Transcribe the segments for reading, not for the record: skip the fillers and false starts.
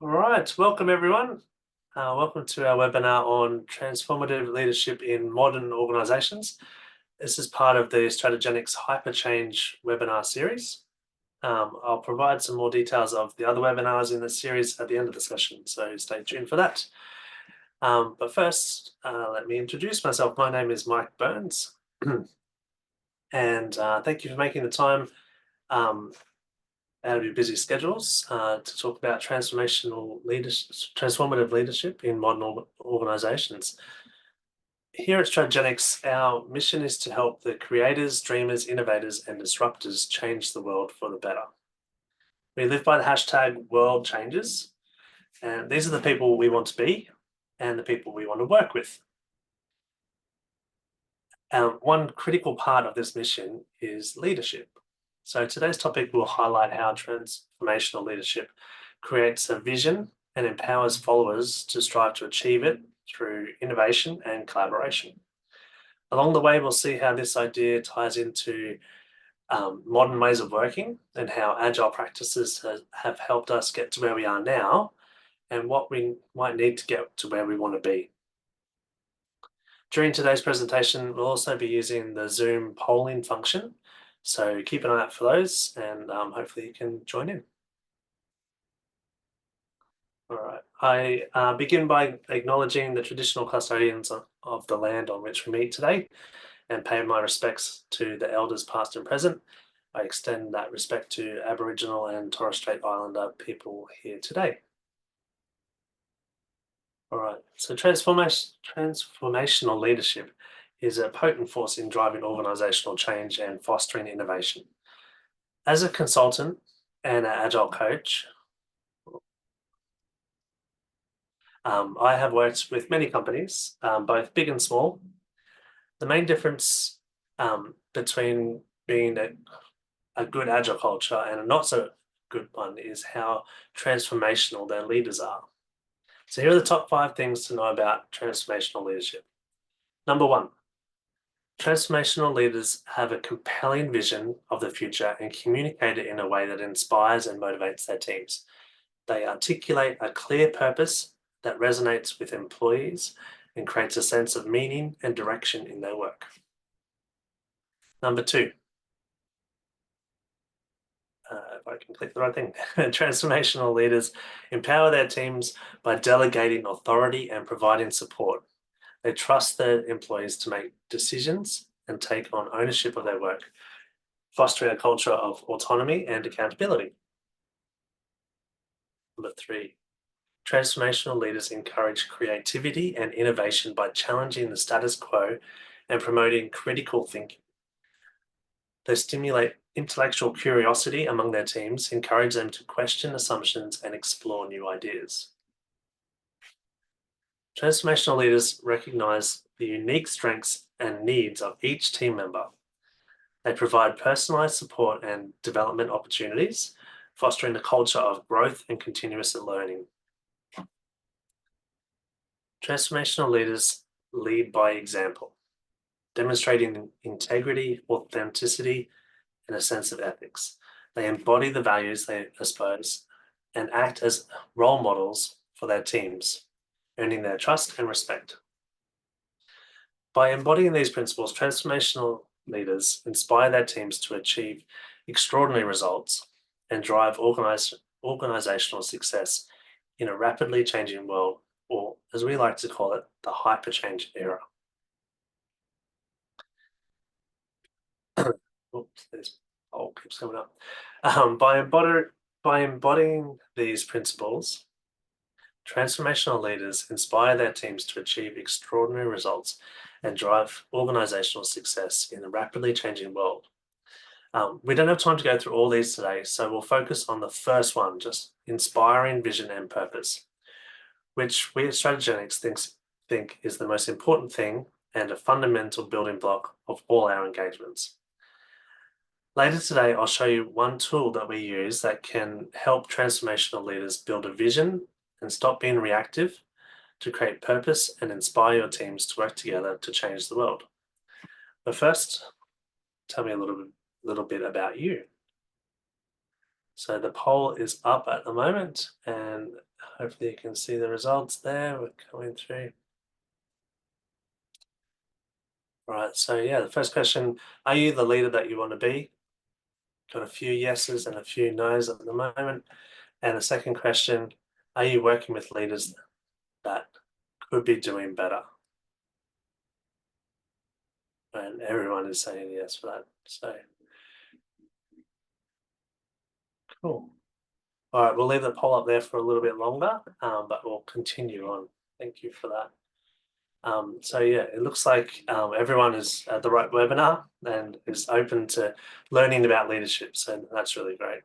All right, welcome everyone. Welcome to our webinar on transformative leadership in modern organizations. This is part of the Strategenics Hyperchange webinar series. I'll provide some more details of the other webinars in the series at the end of the session, so stay tuned for that. But first, let me introduce myself. My name is Mike Burns, and thank you for making the time out of your busy schedules to talk about transformative leadership in modern organizations. Here at Strategenics, our mission is to help the creators, dreamers, innovators, and disruptors change the world for the better. We live by the hashtag world changes, and these are the people we want to be and the people we want to work with. One critical part of this mission is leadership. So today's topic will highlight how transformational leadership creates a vision and empowers followers to strive to achieve it through innovation and collaboration. Along the way, we'll see how this idea ties into modern ways of working and how agile practices have helped us get to where we are now and what we might need to get to where we want to be. During today's presentation, we'll also be using the Zoom polling function, so keep an eye out for those and hopefully you can join in. All right, I begin by acknowledging the traditional custodians of the land on which we meet today and pay my respects to the elders past and present. I extend that respect to Aboriginal and Torres Strait Islander people here today. All right, so transformational leadership is a potent force in driving organizational change and fostering innovation. As a consultant and an Agile coach, I have worked with many companies, both big and small. The main difference between being a good Agile culture and a not so good one is how transformational their leaders are. So here are the top 5 things to know about transformational leadership. Number 1, transformational leaders have a compelling vision of the future and communicate it in a way that inspires and motivates their teams. They articulate a clear purpose that resonates with employees and creates a sense of meaning and direction in their work. Number 2, if I can click the right thing, transformational leaders empower their teams by delegating authority and providing support. They trust their employees to make decisions and take on ownership of their work, fostering a culture of autonomy and accountability. Number 3, transformational leaders encourage creativity and innovation by challenging the status quo and promoting critical thinking. They stimulate intellectual curiosity among their teams, encourage them to question assumptions and explore new ideas. Transformational leaders recognize the unique strengths and needs of each team member. They provide personalized support and development opportunities, fostering a culture of growth and continuous learning. Transformational leaders lead by example, demonstrating integrity, authenticity, and a sense of ethics. They embody the values they espouse and act as role models for their teams, earning their trust and respect. By embodying these principles, transformational leaders inspire their teams to achieve extraordinary results and drive organizational success in a rapidly changing world, or as we like to call it, the hyperchange era. Oops, this poll keeps coming up. By embodying these principles, transformational leaders inspire their teams to achieve extraordinary results and drive organizational success in a rapidly changing world. We don't have time to go through all these today, so we'll focus on the first one, just inspiring vision and purpose, which we at Strategenics think is the most important thing and a fundamental building block of all our engagements. Later today, I'll show you one tool that we use that can help transformational leaders build a vision and stop being reactive to create purpose and inspire your teams to work together to change the world. But first, tell me a little bit about you. So the poll is up at the moment, and hopefully you can see the results there. We're coming through. Right, so yeah, the first question, are you the leader that you want to be? Got a few yeses and a few nos at the moment. And the second question, are you working with leaders that could be doing better? And everyone is saying yes for that. So cool. All right, we'll leave the poll up there for a little bit longer, but we'll continue on. Thank you for that. So yeah, it looks like everyone is at the right webinar and is open to learning about leadership. So that's really great.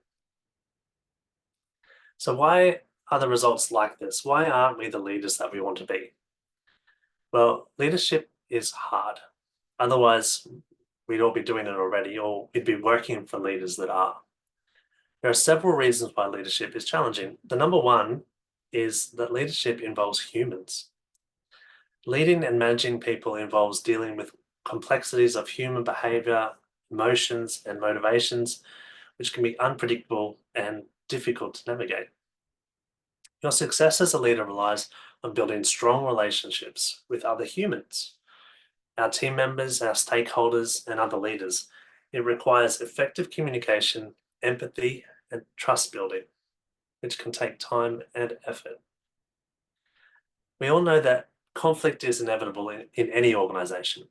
So why are the results like this? Why aren't we the leaders that we want to be? Well, leadership is hard. Otherwise, we'd all be doing it already, or we'd be working for leaders that are. There are several reasons why leadership is challenging. The number one is that leadership involves humans. Leading and managing people involves dealing with complexities of human behavior, emotions, and motivations, which can be unpredictable and difficult to navigate. Your success as a leader relies on building strong relationships with other humans, our team members, our stakeholders, and other leaders. It requires effective communication, empathy, and trust building, which can take time and effort. We all know that conflict is inevitable in any organization.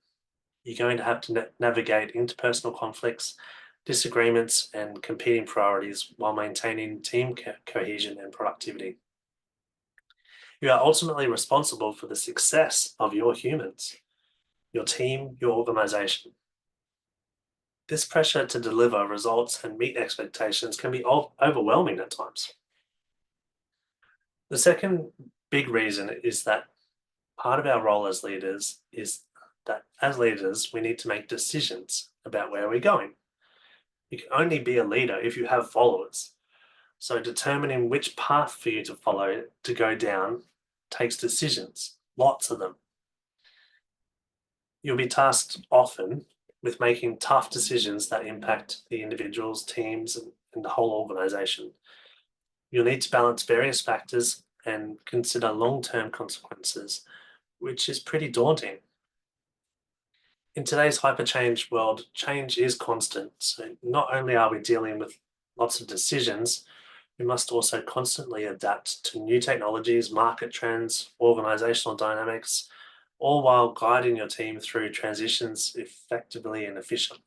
You're going to have to navigate interpersonal conflicts, disagreements, and competing priorities while maintaining team cohesion and productivity. You are ultimately responsible for the success of your humans, your team, your organization. This pressure to deliver results and meet expectations can be overwhelming at times. The second big reason is that part of our role as leaders is that as leaders, we need to make decisions about where we're going. You can only be a leader if you have followers. So determining which path for you to follow to go down takes decisions, lots of them. You'll be tasked often with making tough decisions that impact the individuals, teams, and the whole organization. You'll need to balance various factors and consider long-term consequences, which is pretty daunting. In today's hyper-change world, change is constant. So not only are we dealing with lots of decisions, we must also constantly adapt to new technologies, market trends, organizational dynamics, all while guiding your team through transitions effectively and efficiently.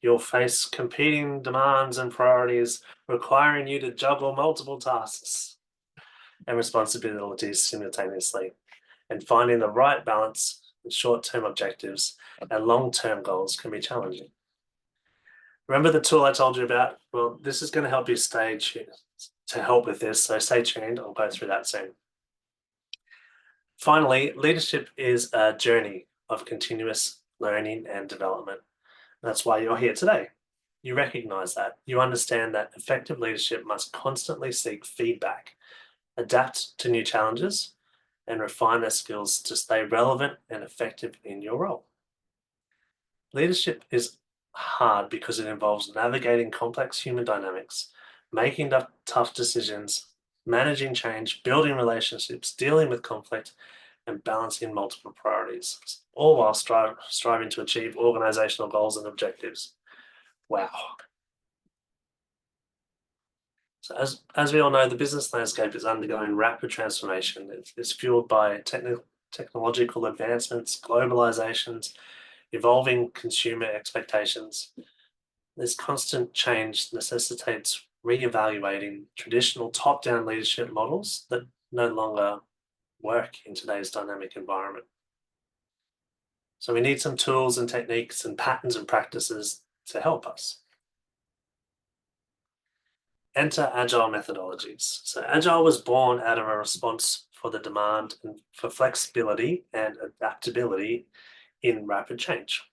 You'll face competing demands and priorities requiring you to juggle multiple tasks and responsibilities simultaneously, and finding the right balance with short-term objectives and long-term goals can be challenging. Remember the tool I told you about? Well, this is going to help you to help with this, so stay tuned. I'll go through that soon. Finally, leadership is a journey of continuous learning and development. That's why you're here today. You recognize that. You understand that effective leadership must constantly seek feedback, adapt to new challenges, and refine their skills to stay relevant and effective in your role. Leadership is hard because it involves navigating complex human dynamics, making tough decisions, managing change, building relationships, dealing with conflict, and balancing multiple priorities, all while striving to achieve organizational goals and objectives. Wow. So as we all know, the business landscape is undergoing rapid transformation. It's fueled by technological advancements, globalizations, evolving consumer expectations. This constant change necessitates reevaluating traditional top-down leadership models that no longer work in today's dynamic environment. So we need some tools and techniques and patterns and practices to help us. Enter Agile methodologies. So Agile was born out of a response for the demand and for flexibility and adaptability in rapid change.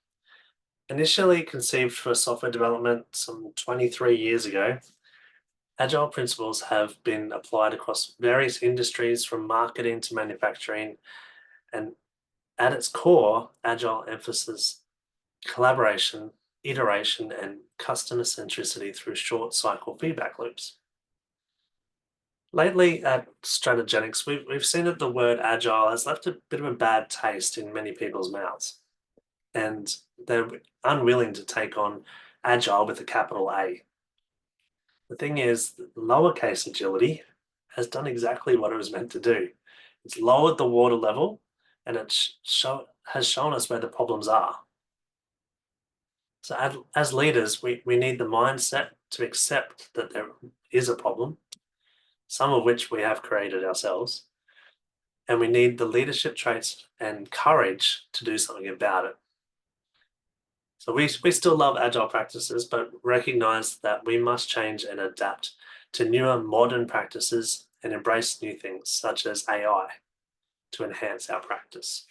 Initially conceived for software development some 23 years ago, Agile principles have been applied across various industries from marketing to manufacturing, and at its core, Agile emphasizes collaboration, iteration, and customer centricity through short cycle feedback loops. Lately at Strategenics, we've seen that the word agile has left a bit of a bad taste in many people's mouths, and they're unwilling to take on agile with a capital A. The thing is, lowercase agility has done exactly what it was meant to do. It's lowered the water level and it has shown us where the problems are. So, as leaders, we need the mindset to accept that there is a problem, some of which we have created ourselves, and we need the leadership traits and courage to do something about it. So we still love agile practices, but recognize that we must change and adapt to newer modern practices and embrace new things such as AI to enhance our practice.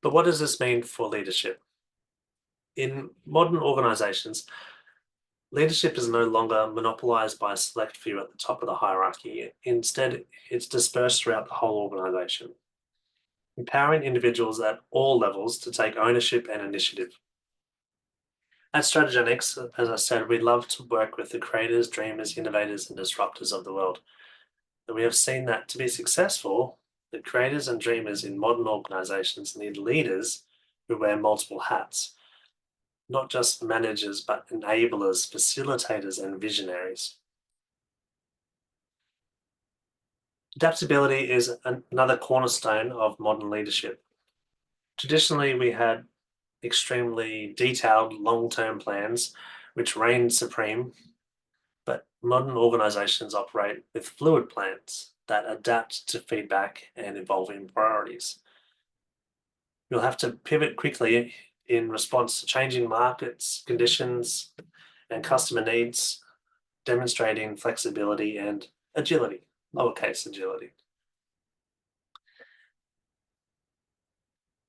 But what does this mean for leadership? In modern organizations, leadership is no longer monopolized by a select few at the top of the hierarchy. Instead, it's dispersed throughout the whole organization, empowering individuals at all levels to take ownership and initiative. At Strategenics, as I said, we love to work with the creators, dreamers, innovators, and disruptors of the world. And we have seen that to be successful, the creators and dreamers in modern organizations need leaders who wear multiple hats, not just managers, but enablers, facilitators, and visionaries. Adaptability is another cornerstone of modern leadership. Traditionally, we had extremely detailed long-term plans which reigned supreme, but modern organizations operate with fluid plans that adapt to feedback and evolving priorities. You'll have to pivot quickly in response to changing markets, conditions, and customer needs, demonstrating flexibility and agility, lowercase agility.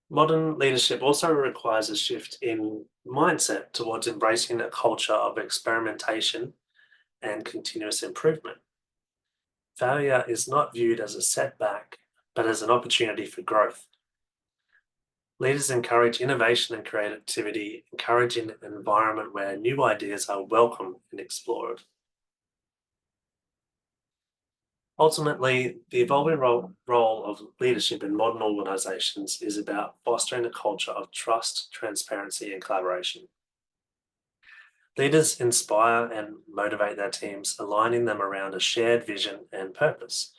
Modern leadership also requires a shift in mindset towards embracing a culture of experimentation and continuous improvement. Failure is not viewed as a setback, but as an opportunity for growth. Leaders encourage innovation and creativity, encouraging an environment where new ideas are welcome and explored. Ultimately, the evolving role of leadership in modern organizations is about fostering a culture of trust, transparency, and collaboration. Leaders inspire and motivate their teams, aligning them around a shared vision and purpose.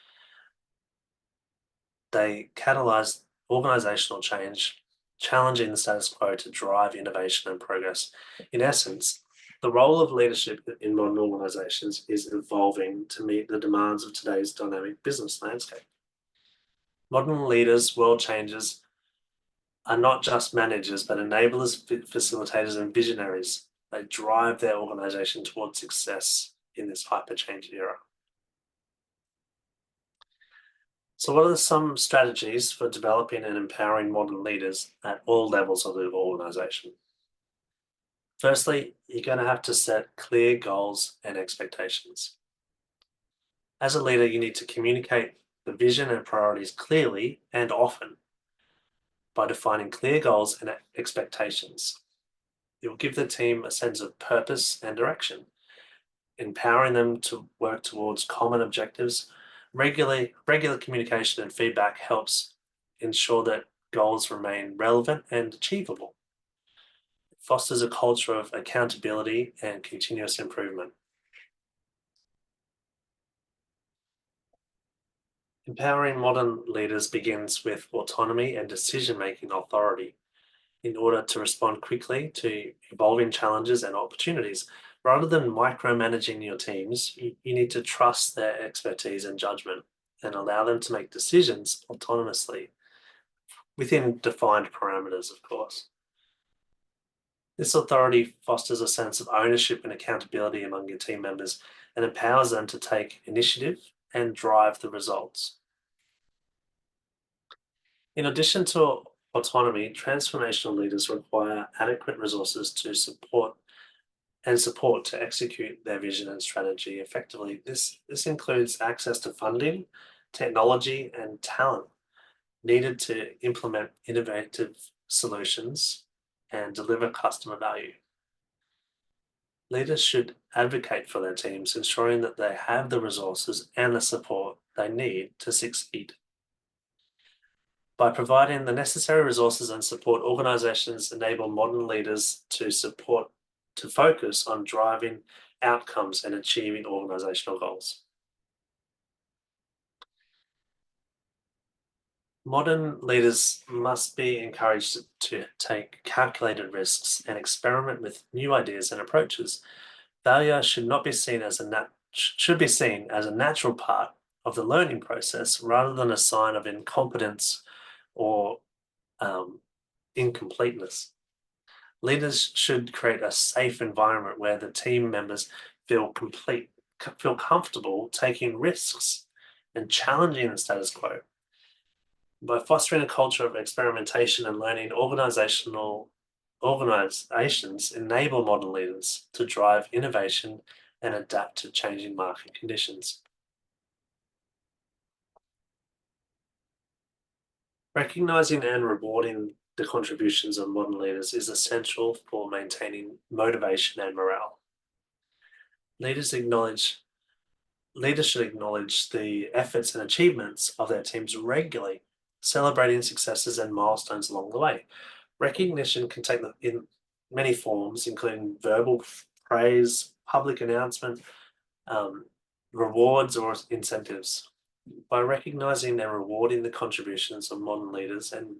They catalyze organizational change, challenging the status quo to drive innovation and progress. In essence, the role of leadership in modern organizations is evolving to meet the demands of today's dynamic business landscape. Modern leaders, world changers, are not just managers, but enablers, facilitators, and visionaries. They drive their organization towards success in this hyper-change era. So what are some strategies for developing and empowering modern leaders at all levels of the organization? Firstly, you're going to have to set clear goals and expectations. As a leader, you need to communicate the vision and priorities clearly and often by defining clear goals and expectations. It will give the team a sense of purpose and direction, empowering them to work towards common objectives. Regular communication and feedback helps ensure that goals remain relevant and achievable. It fosters a culture of accountability and continuous improvement. Empowering modern leaders begins with autonomy and decision-making authority in order to respond quickly to evolving challenges and opportunities. Rather than micromanaging your teams, you need to trust their expertise and judgment and allow them to make decisions autonomously within defined parameters, of course. This authority fosters a sense of ownership and accountability among your team members and empowers them to take initiative and drive the results. In addition to autonomy, transformational leaders require adequate resources to support to execute their vision and strategy effectively. This includes access to funding, technology, and talent needed to implement innovative solutions and deliver customer value. Leaders should advocate for their teams, ensuring that they have the resources and the support they need to succeed. By providing the necessary resources and support, organizations enable modern leaders to focus on driving outcomes and achieving organizational goals. Modern leaders must be encouraged to take calculated risks and experiment with new ideas and approaches. Failure should not be seen as should be seen as a natural part of the learning process rather than a sign of incompetence or um, incompleteness. Leaders should create a safe environment where the team members feel comfortable taking risks and challenging the status quo. By fostering a culture of experimentation and learning, organizations enable modern leaders to drive innovation and adapt to changing market conditions. Recognizing and rewarding the contributions of modern leaders is essential for maintaining motivation and morale. Leaders acknowledge Leaders should acknowledge the efforts and achievements of their teams regularly, celebrating successes and milestones along the way. Recognition can take in many forms, including verbal praise, public announcement, um, rewards, or incentives. By recognizing and rewarding the contributions of modern leaders and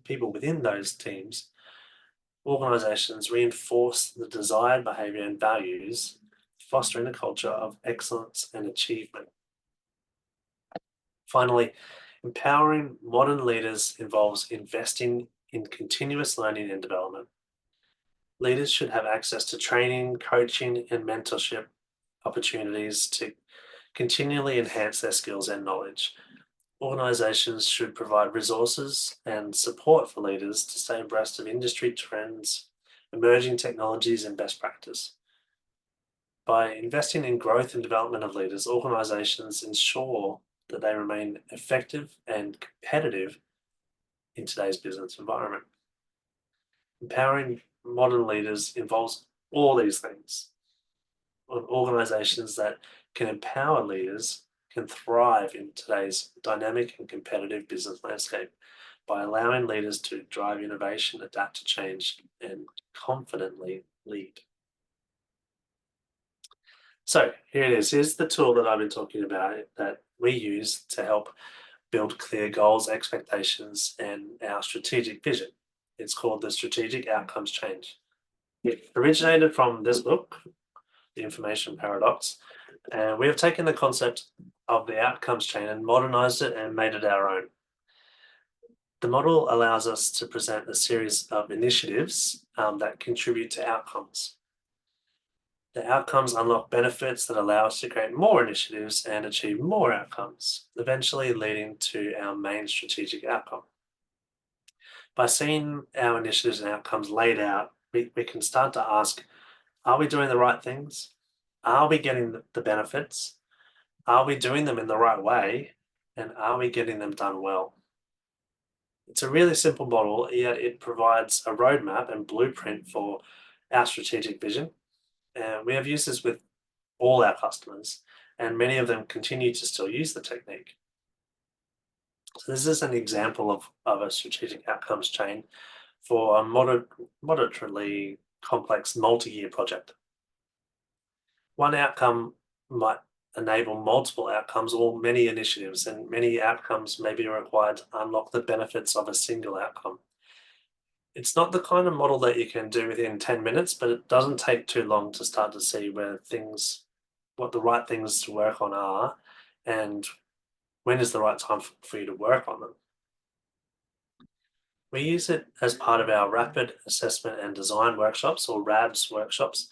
people within those teams, organizations reinforce the desired behavior and values, fostering a culture of excellence and achievement. Finally, empowering modern leaders involves investing in continuous learning and development. Leaders should have access to training, coaching, and mentorship opportunities to continually enhance their skills and knowledge. Organizations should provide resources and support for leaders to stay abreast of industry trends, emerging technologies, and best practice. By investing in growth and development of leaders, organizations ensure that they remain effective and competitive in today's business environment. Empowering modern leaders involves all these things. Organizations that can empower leaders can thrive in today's dynamic and competitive business landscape by allowing leaders to drive innovation, adapt to change, and confidently lead. So here it is. Here's the tool that I've been talking about that we use to help build clear goals, expectations, and our strategic vision. It's called the Strategic Outcomes Change. It originated from this book, The Information Paradox, and we have taken the concept of the outcomes chain and modernized it and made it our own. The model allows us to present a series of initiatives that contribute to outcomes. The outcomes unlock benefits that allow us to create more initiatives and achieve more outcomes, eventually leading to our main strategic outcome. By seeing our initiatives and outcomes laid out, we can start to ask, are we doing the right things? Are we getting the benefits? Are we doing them in the right way? And are we getting them done well? It's a really simple model, yet it provides a roadmap and blueprint for our strategic vision. And we have used this with all our customers, and many of them continue to still use the technique. So this is an example of a strategic outcomes chain for a moderately complex multi-year project. One outcome might enable multiple outcomes or many initiatives, and many outcomes may be required to unlock the benefits of a single outcome. It's not the kind of model that you can do within 10 minutes, but it doesn't take too long to start to see what the right things to work on are, and when is the right time for you to work on them. We use it as part of our Rapid Assessment and Design workshops, or RABS workshops,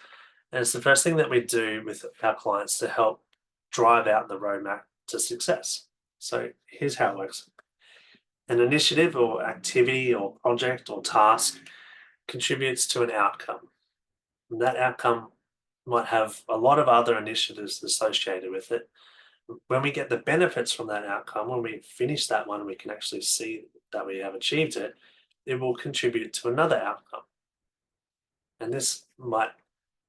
and it's the first thing that we do with our clients to help drive out the roadmap to success. So here's how it works. An initiative or activity or project or task contributes to an outcome. And that outcome might have a lot of other initiatives associated with it. When we get the benefits from that outcome, when we finish that one, we can actually see that we have achieved it, it will contribute to another outcome. And this might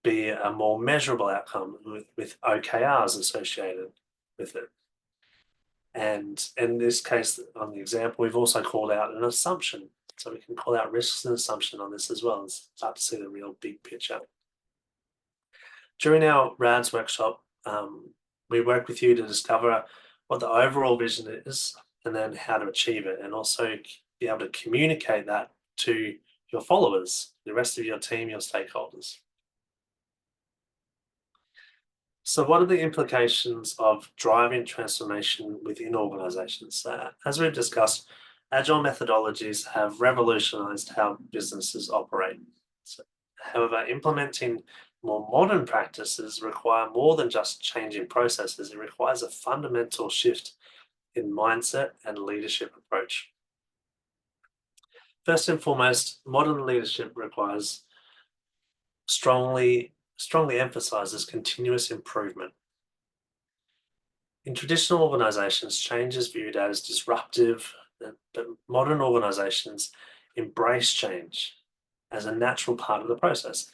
be a more measurable outcome with OKRs associated with it. And in this case, on the example, we've also called out an assumption. So we can call out risks and assumption on this as well and start to see the real big picture. During our RADS workshop, we work with you to discover what the overall vision is and then how to achieve it, and also be able to communicate that to your followers, the rest of your team, your stakeholders. So what are the implications of driving transformation within organizations? As we've discussed, agile methodologies have revolutionized how businesses operate. So, however, implementing more modern practices require more than just changing processes. It requires a fundamental shift in mindset and leadership approach. First and foremost, modern leadership requires strongly emphasizes continuous improvement. In traditional organizations, change is viewed as disruptive, but modern organizations embrace change as a natural part of the process.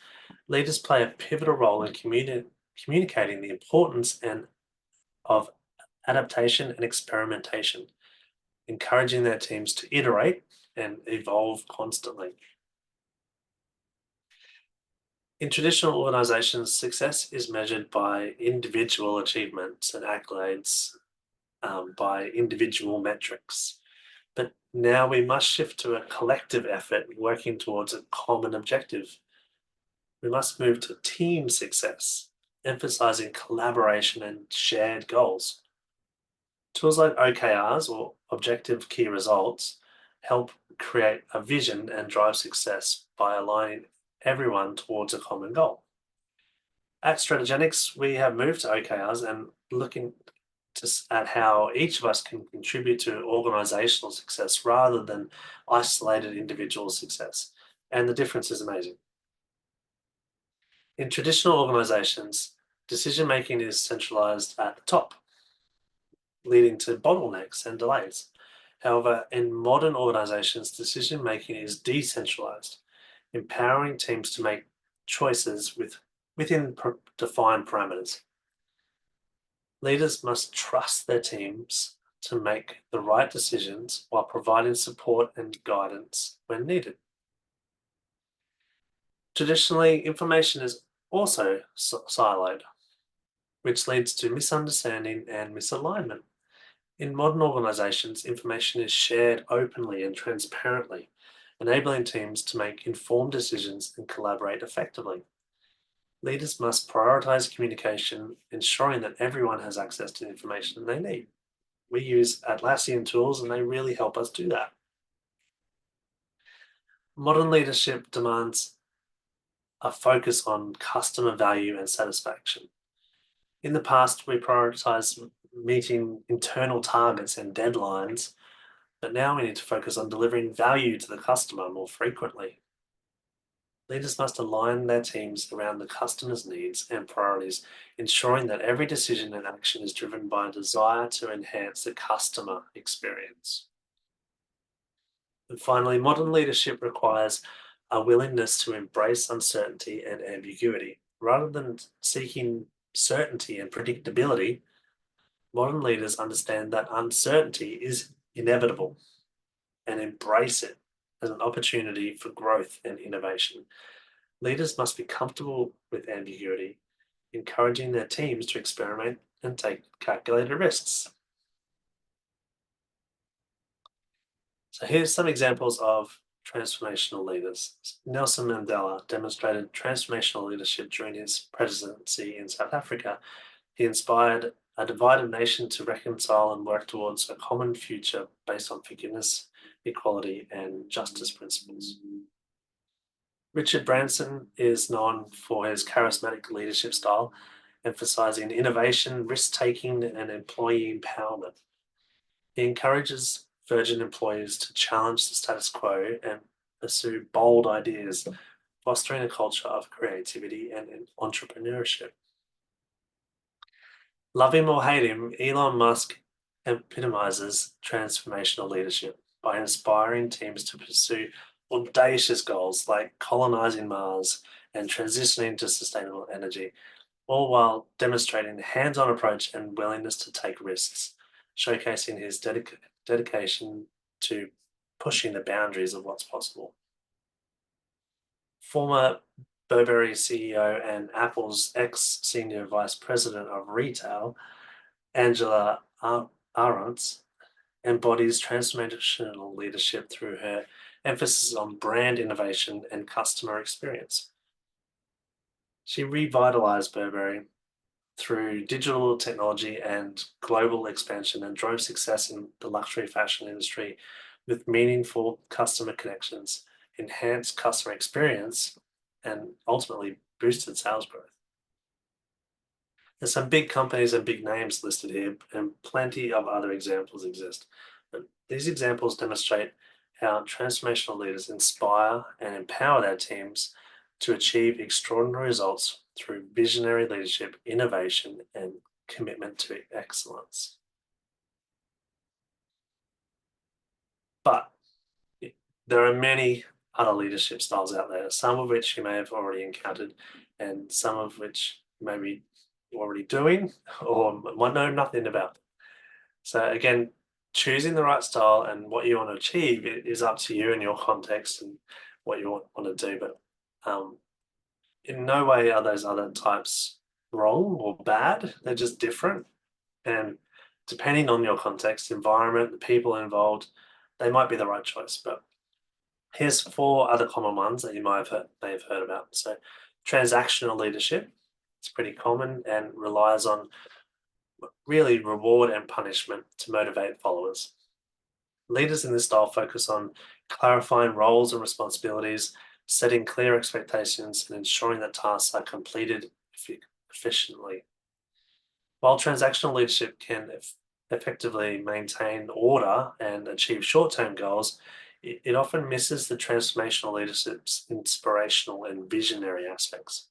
Leaders play a pivotal role in communicating the importance of adaptation and experimentation, encouraging their teams to iterate and evolve constantly. In traditional organizations, success is measured by individual achievements and accolades, by individual metrics. But now we must shift to a collective effort working towards a common objective. We must move to team success, emphasizing collaboration and shared goals. Tools like OKRs, or objective key results, help create a vision and drive success by aligning everyone towards a common goal. At Strategenics, we have moved to OKRs and looking at how each of us can contribute to organizational success rather than isolated individual success. And the difference is amazing. In traditional organizations, decision making is centralized at the top, leading to bottlenecks and delays. However, in modern organizations, decision making is decentralized, empowering teams to make choices within defined parameters. Leaders must trust their teams to make the right decisions while providing support and guidance when needed. Traditionally, information is also siloed, which leads to misunderstanding and misalignment. In modern organizations, information is shared openly and transparently, enabling teams to make informed decisions and collaborate effectively. Leaders must prioritize communication, ensuring that everyone has access to the information they need. We use Atlassian tools and they really help us do that. Modern leadership demands a focus on customer value and satisfaction. In the past, we prioritized meeting internal targets and deadlines, but now we need to focus on delivering value to the customer more frequently. Leaders must align their teams around the customer's needs and priorities, ensuring that every decision and action is driven by a desire to enhance the customer experience. And finally, modern leadership requires a willingness to embrace uncertainty and ambiguity. Rather than seeking certainty and predictability, modern leaders understand that uncertainty is inevitable and embrace it as an opportunity for growth and innovation. Leaders must be comfortable with ambiguity, encouraging their teams to experiment and take calculated risks. So here's some examples of transformational leaders. Nelson Mandela demonstrated transformational leadership during his presidency in South Africa. He inspired a divided nation to reconcile and work towards a common future based on forgiveness, equality, and justice principles. Richard Branson is known for his charismatic leadership style, emphasizing innovation, risk-taking, and employee empowerment. He encourages Virgin employees to challenge the status quo and pursue bold ideas, fostering a culture of creativity and entrepreneurship. Love him or hate him, Elon Musk epitomizes transformational leadership by inspiring teams to pursue audacious goals like colonizing Mars and transitioning to sustainable energy, all while demonstrating a hands-on approach and willingness to take risks, showcasing his dedication to pushing the boundaries of what's possible. Former Burberry CEO and Apple's ex-senior vice president of retail, Angela Aronson, embodies transformational leadership through her emphasis on brand innovation and customer experience. She revitalized Burberry through digital technology and global expansion and drove success in the luxury fashion industry with meaningful customer connections, enhanced customer experience, and ultimately boosted sales growth. There's some big companies and big names listed here, and plenty of other examples exist. But these examples demonstrate how transformational leaders inspire and empower their teams to achieve extraordinary results through visionary leadership, innovation, and commitment to excellence. But there are many other leadership styles out there, some of which you may have already encountered, and some of which you may be already doing or might know nothing about. So again, choosing the right style and what you want to achieve is up to you and your context and what you want to do. But in no way are those other types wrong or bad. They're just different. And depending on your context, environment, the people involved, they might be the right choice. But here's 4 other common ones that you may have heard about. So transactional leadership, it's pretty common and relies on really reward and punishment to motivate followers. Leaders in this style focus on clarifying roles and responsibilities, setting clear expectations, and ensuring that tasks are completed efficiently. While transactional leadership can effectively maintain order and achieve short-term goals, it often misses the transformational leadership's inspirational and visionary aspects.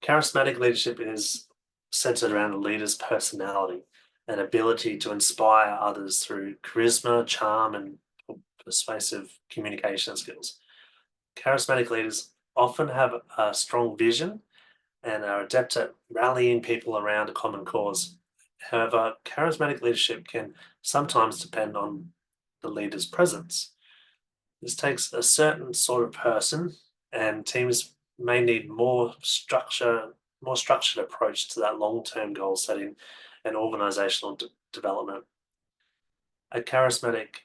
Charismatic leadership is centered around a leader's personality and ability to inspire others through charisma, charm, and persuasive communication skills. Charismatic leaders often have a strong vision and are adept at rallying people around a common cause. However, charismatic leadership can sometimes depend on the leader's presence. This takes a certain sort of person, and teams may need more structured approach to that long-term goal setting and organizational development. A charismatic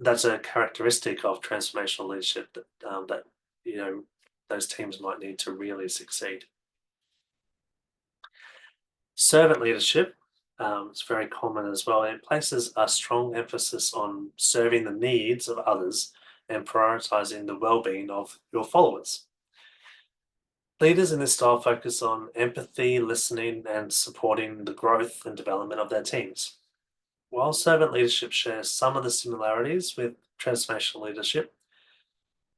that's a characteristic of transformational leadership that those teams might need to really succeed. Servant leadership is very common as well. It places a strong emphasis on serving the needs of others and prioritizing the well-being of your followers. Leaders in this style focus on empathy, listening, and supporting the growth and development of their teams. While servant leadership shares some of the similarities with transformational leadership,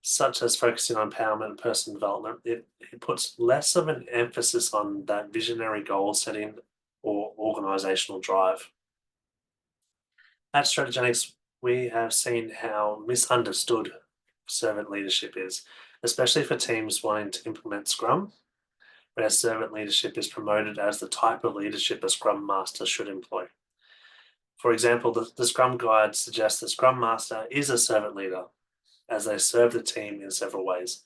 such as focusing on empowerment and personal development, it puts less of an emphasis on that visionary goal setting or organizational drive. At Strategics, we have seen how misunderstood servant leadership is, especially for teams wanting to implement Scrum, where servant leadership is promoted as the type of leadership a Scrum Master should employ. For example, the Scrum Guide suggests the Scrum Master is a servant leader as they serve the team in several ways,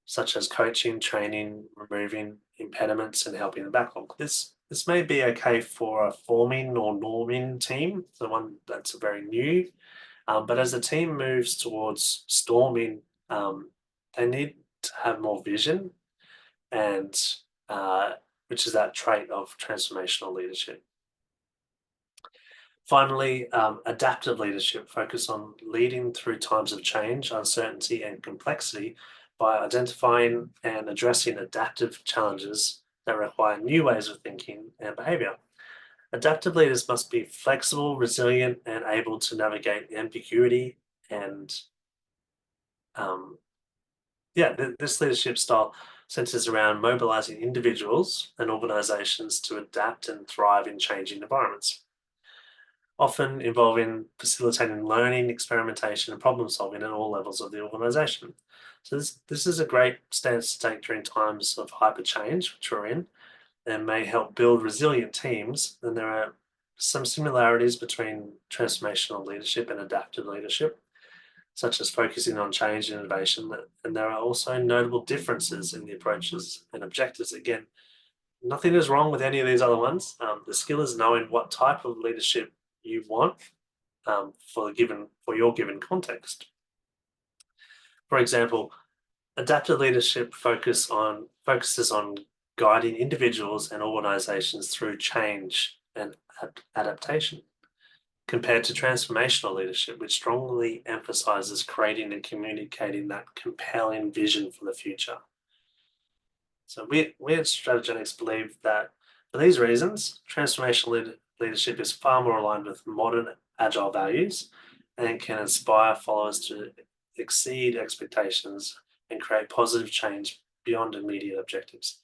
such as coaching, training, removing impediments, and helping the backlog. This may be okay for a forming or norming team, the one that's very new, but as the team moves towards storming, they need to have more vision, and which is that trait of transformational leadership. Finally, adaptive leadership focus on leading through times of change, uncertainty, and complexity by identifying and addressing adaptive challenges that require new ways of thinking and behavior. Adaptive leaders must be flexible, resilient, and able to navigate ambiguity. And this leadership style centers around mobilizing individuals and organizations to adapt and thrive in changing environments. often involving facilitating learning, experimentation, and problem solving at all levels of the organization. So this is a great stance to take during times of hyper change, which we're in, and may help build resilient teams. And there are some similarities between transformational leadership and adaptive leadership, such as focusing on change and innovation. And there are also notable differences in the approaches and objectives. Again, nothing is wrong with any of these other ones. The skill is knowing what type of leadership you want for your given context. For example, adaptive leadership focuses on guiding individuals and organizations through change and adaptation, compared to transformational leadership, which strongly emphasizes creating and communicating that compelling vision for the future. So we at Strategenix believe that for these reasons, transformational leadership is far more aligned with modern agile values and can inspire followers to exceed expectations and create positive change beyond immediate objectives.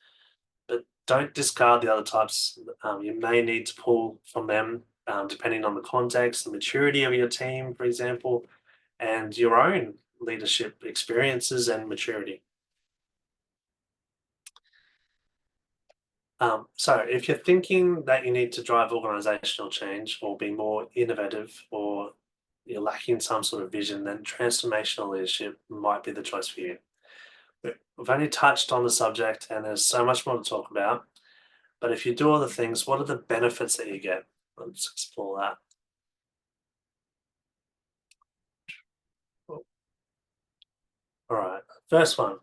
But don't discard the other types. You may need to pull from them depending on the context, the maturity of your team, for example, and your own leadership experiences and maturity. So if you're thinking that you need to drive organizational change or be more innovative, or you're lacking some sort of vision, then transformational leadership might be the choice for you. We've only touched on the subject and there's so much more to talk about. But if you do all the things, what are the benefits that you get? Let's explore that. All right. First one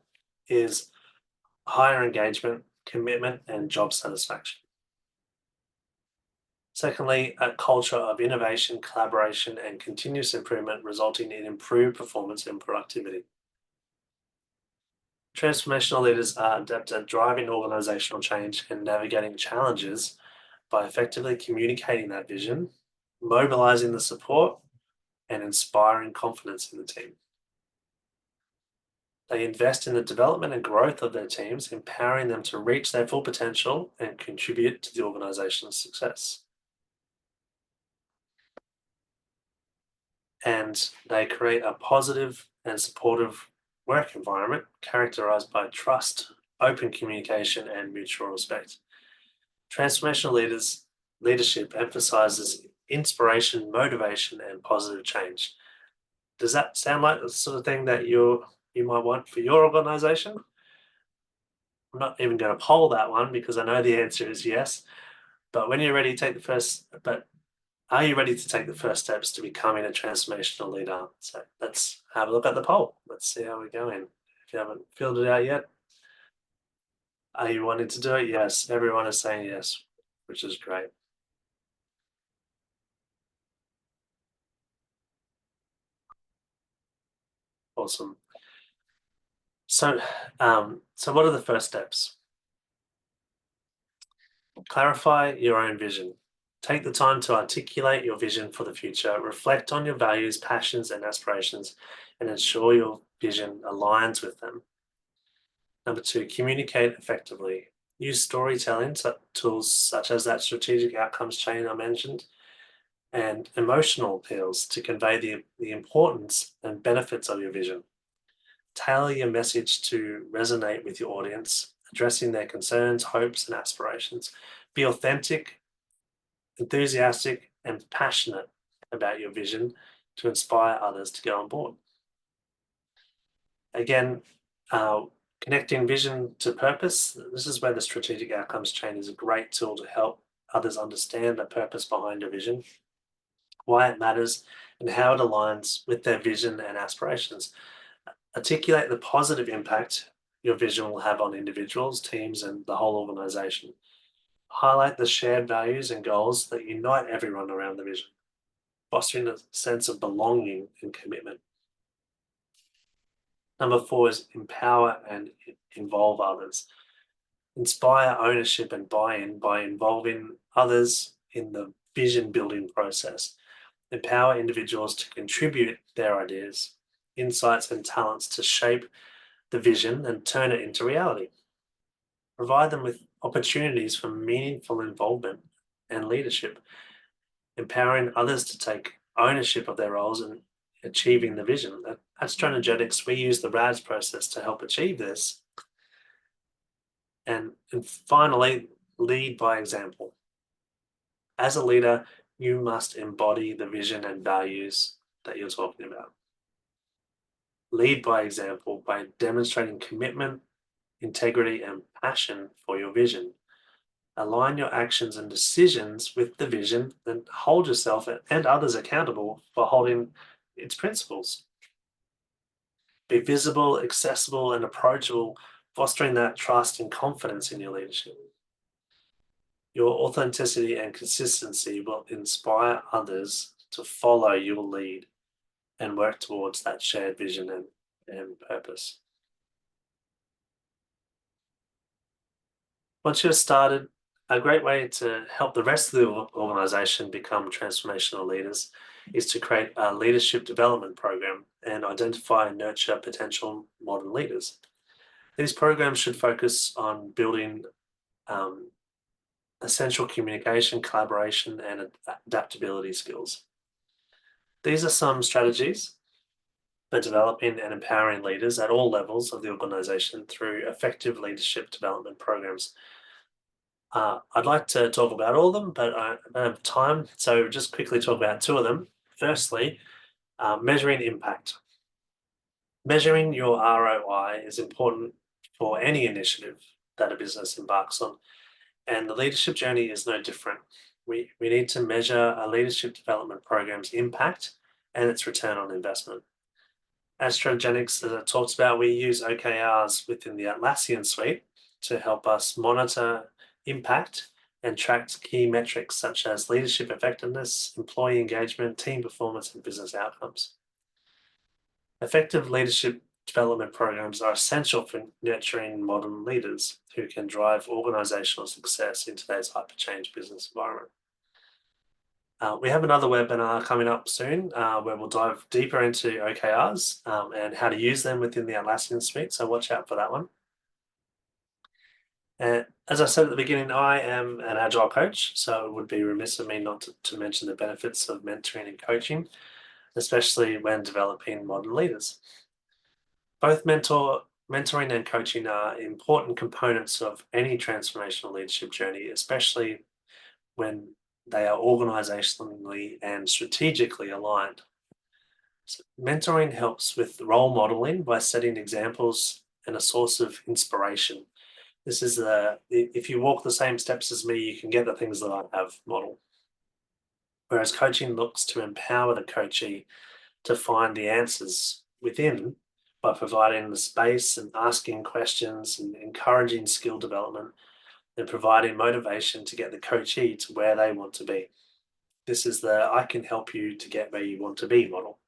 is higher engagement, commitment, and job satisfaction. Secondly, a culture of innovation, collaboration, and continuous improvement, resulting in improved performance and productivity. Transformational leaders are adept at driving organizational change and navigating challenges by effectively communicating that vision, mobilizing the support, and inspiring confidence in the team. They invest in the development and growth of their teams, empowering them to reach their full potential and contribute to the organization's success. And they create a positive and supportive work environment characterized by trust, open communication, and mutual respect. Transformational leadership emphasizes inspiration, motivation, and positive change. Does that sound like the sort of thing that you might want for your organization? I'm not even going to poll that one because I know the answer is yes. But when you're ready to take the first, but are you ready to take the first steps to becoming a transformational leader? So let's have a look at the poll. Let's see how we're going. If you haven't filled it out yet, are you wanting to do it? Yes, everyone is saying yes, which is great. Awesome. So, so what are the first steps? Clarify your own vision. Take the time to articulate your vision for the future, reflect on your values, passions, and aspirations, and ensure your vision aligns with them. Number two, communicate effectively. Use storytelling tools such as that strategic outcomes chain I mentioned, and emotional appeals to convey the importance and benefits of your vision. Tailor your message to resonate with your audience, addressing their concerns, hopes, and aspirations. Be authentic, enthusiastic, and passionate about your vision to inspire others to get on board. Again, connecting vision to purpose. This is where the strategic outcomes chain is a great tool to help others understand the purpose behind your vision, why it matters, and how it aligns with their vision and aspirations. Articulate the positive impact your vision will have on individuals, teams, and the whole organization. Highlight the shared values and goals that unite everyone around the vision, fostering a sense of belonging and commitment. Number four is empower and involve others. Inspire ownership and buy-in by involving others in the vision building process. Empower individuals to contribute their ideas, insights, and talents to shape the vision and turn it into reality. Provide them with opportunities for meaningful involvement and leadership. empowering others to take ownership of their roles and achieving the vision. At Strategics, we use the RAS process to help achieve this. And finally, lead by example. As a leader, you must embody the vision and values that you're talking about. Lead by example by demonstrating commitment, integrity, and passion for your vision. Align your actions and decisions with the vision, and hold yourself and others accountable for holding its principles. Be visible, accessible, and approachable, fostering that trust and confidence in your leadership. Your authenticity and consistency will inspire others to follow your lead and work towards that shared vision and purpose. Once you're started, a great way to help the rest of the organization become transformational leaders is to create a leadership development program and identify and nurture potential modern leaders. These programs should focus on building um, essential communication, collaboration, and adaptability skills. These are some strategies for developing and empowering leaders at all levels of the organization through effective leadership development programs. I'd like to talk about all of them, but I don't have time, so just quickly talk about two of them. Firstly, measuring impact. Measuring your ROI is important for any initiative that a business embarks on, and the leadership journey is no different. We need to measure a leadership development program's impact and its return on investment. As Strategics, as I talked about, we use OKRs within the Atlassian suite to help us monitor impact and track key metrics such as leadership effectiveness, employee engagement, team performance, and business outcomes. Effective leadership development programs are essential for nurturing modern leaders who can drive organizational success in today's hyper-change business environment. We have another webinar coming up soon where we'll dive deeper into OKRs and how to use them within the Atlassian suite, so watch out for that one. And as I said at the beginning, I am an Agile coach, so it would be remiss of me not to mention the benefits of mentoring and coaching, especially when developing modern leaders. Both mentoring and coaching are important components of any transformational leadership journey, especially when they are organizationally and strategically aligned. So mentoring helps with role modeling by setting examples and a source of inspiration. This is if you walk the same steps as me, you can get the things that I have model. Whereas coaching looks to empower the coachee to find the answers within by providing the space and asking questions and encouraging skill development and providing motivation to get the coachee to where they want to be. This is the I can help you to get where you want to be model.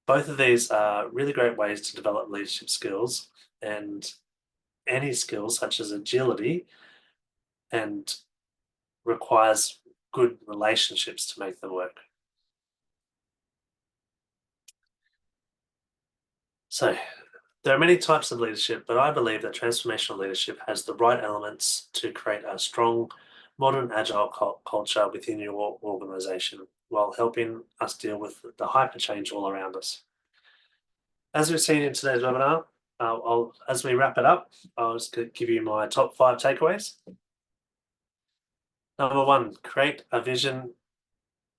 Both of these are really great ways to develop leadership skills, and any skills such as agility and requires good relationships to make them work. So there are many types of leadership, but I believe that transformational leadership has the right elements to create a strong, modern, agile culture within your organization while helping us deal with the hyper change all around us. As we've seen in today's webinar, as we wrap it up, I'll just give you my top 5 takeaways. Number 1, create a vision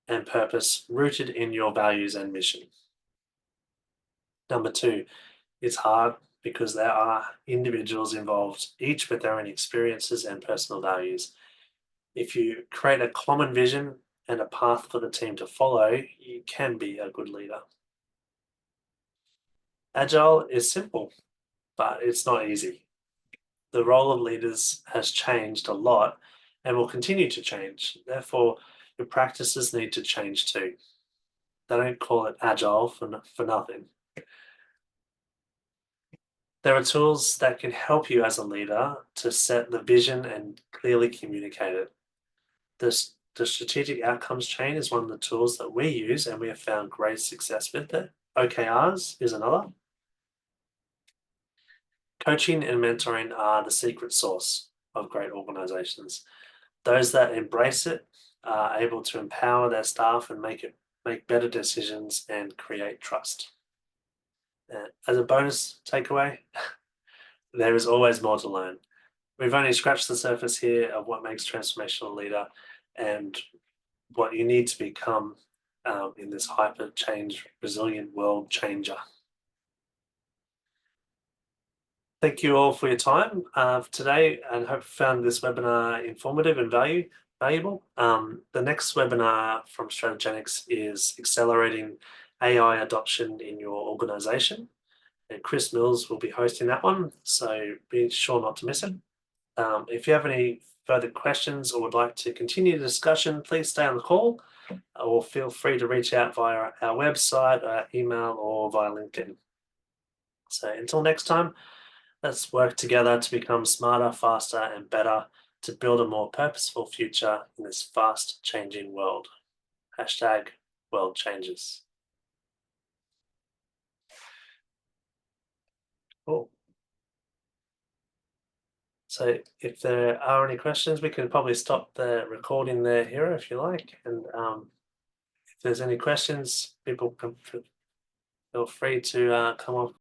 and purpose rooted in your values and mission. Number 2, it's hard because there are individuals involved, each with their own experiences and personal values. If you create a common vision and a path for the team to follow, you can be a good leader. Agile is simple, but it's not easy. The role of leaders has changed a lot and will continue to change. Therefore, your practices need to change too. They don't call it agile for nothing. There are tools that can help you as a leader to set the vision and clearly communicate it. The strategic outcomes chain is one of the tools that we use and we have found great success with it. OKRs is another. Coaching and mentoring are the secret sauce of great organizations. Those that embrace it are able to empower their staff and make better decisions and create trust. As a bonus takeaway, there is always more to learn. We've only scratched the surface here of what makes transformational leader and what you need to become in this hyper change resilient world changer. Thank you all for your time today, and hope you found this webinar informative and valuable. The next webinar from Strategenics is accelerating AI adoption in your organization. And Chris Mills will be hosting that one, so be sure not to miss it. If you have any further questions or would like to continue the discussion, please stay on the call or feel free to reach out via our website, our email, or via LinkedIn. So until next time, let's work together to become smarter, faster, and better to build a more purposeful future in this fast changing world. Hashtag world changes. Cool. So if there are any questions, we can probably stop the recording there, Hira, if you like. And if there's any questions, people can feel free to come up